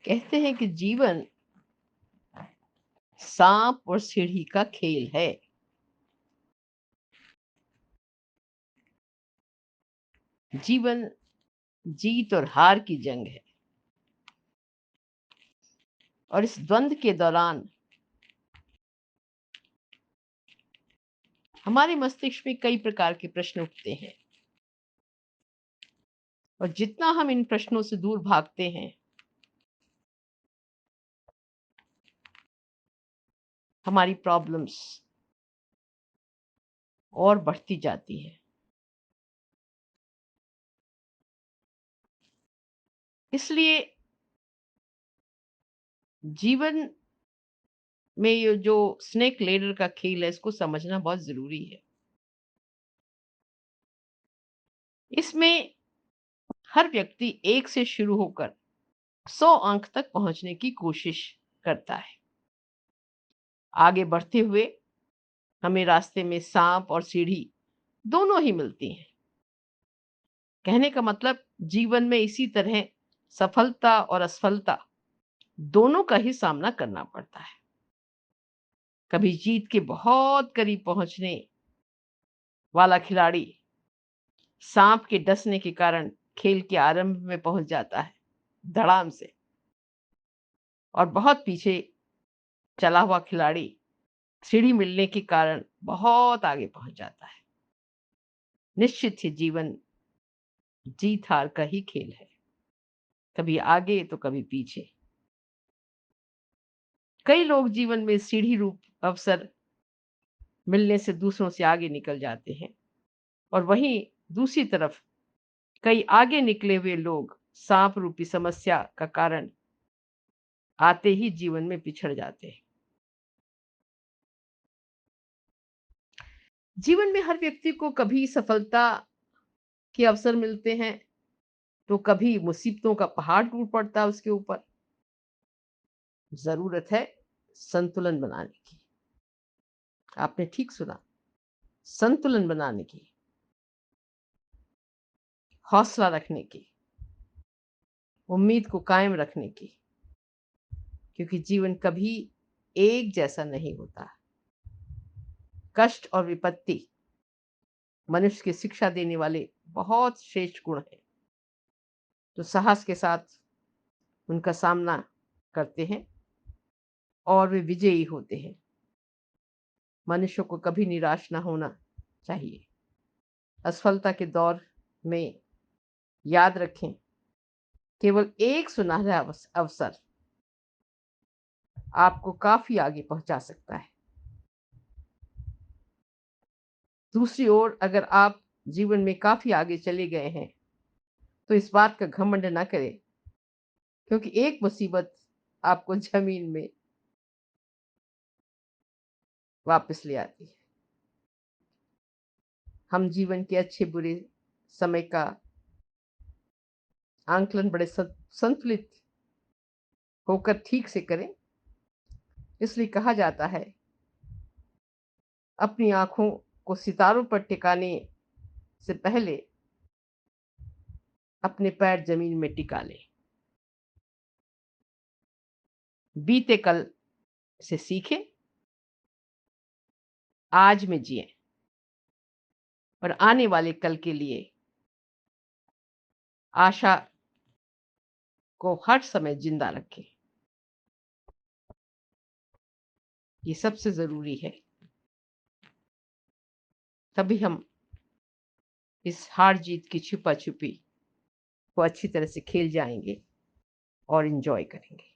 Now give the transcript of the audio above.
कहते हैं कि जीवन सांप और सीढ़ी का खेल है। जीवन जीत और हार की जंग है और इस द्वंद के दौरान हमारे मस्तिष्क में कई प्रकार के प्रश्न उठते हैं और जितना हम इन प्रश्नों से दूर भागते हैं, हमारी प्रॉब्लम्स और बढ़ती जाती है। इसलिए जीवन में ये जो स्नेक लेडर का खेल है, इसको समझना बहुत जरूरी है। इसमें हर व्यक्ति एक से शुरू होकर 100 अंक तक पहुंचने की कोशिश करता है। आगे बढ़ते हुए हमें रास्ते में सांप और सीढ़ी दोनों ही मिलती हैं। कहने का मतलब जीवन में इसी तरह सफलता और असफलता दोनों का ही सामना करना पड़ता है। कभी जीत के बहुत करीब पहुंचने वाला खिलाड़ी सांप के डसने के कारण खेल के आरंभ में पहुंच जाता है धड़ाम से, और बहुत पीछे चला हुआ खिलाड़ी सीढ़ी मिलने के कारण बहुत आगे पहुंच जाता है। निश्चित ही जीवन जीत हार का ही खेल है, कभी आगे तो कभी पीछे। कई लोग जीवन में सीढ़ी रूप अवसर मिलने से दूसरों से आगे निकल जाते हैं, और वहीं दूसरी तरफ कई आगे निकले हुए लोग सांप रूपी समस्या का कारण आते ही जीवन में पिछड़ जाते हैं। जीवन में हर व्यक्ति को कभी सफलता के अवसर मिलते हैं तो कभी मुसीबतों का पहाड़ टूट पड़ता है उसके ऊपर। जरूरत है संतुलन बनाने की। आपने ठीक सुना, संतुलन बनाने की, हौसला रखने की, उम्मीद को कायम रखने की, क्योंकि जीवन कभी एक जैसा नहीं होता। कष्ट और विपत्ति मनुष्य की शिक्षा देने वाले बहुत श्रेष्ठ गुण हैं, तो साहस के साथ उनका सामना करते हैं और वे विजयी होते हैं। मनुष्य को कभी निराश ना होना चाहिए। असफलता के दौर में याद रखें, केवल एक सुनहरा अवसर आपको काफी आगे पहुंचा सकता है। दूसरी ओर अगर आप जीवन में काफी आगे चले गए हैं तो इस बात का घमंड ना करें, क्योंकि एक मुसीबत आपको जमीन में वापस ले आती है। हम जीवन के अच्छे बुरे समय का आंकलन बड़े संतुलित होकर ठीक से करें। इसलिए कहा जाता है, अपनी आंखों को सितारों पर टिकाने से पहले अपने पैर जमीन में टिका लें। बीते कल से सीखें, आज में जिएं और आने वाले कल के लिए आशा को हर समय जिंदा रखें। ये सबसे जरूरी है, तभी हम इस हार जीत की छुपा छुपी को अच्छी तरह से खेल जाएंगे और एंजॉय करेंगे।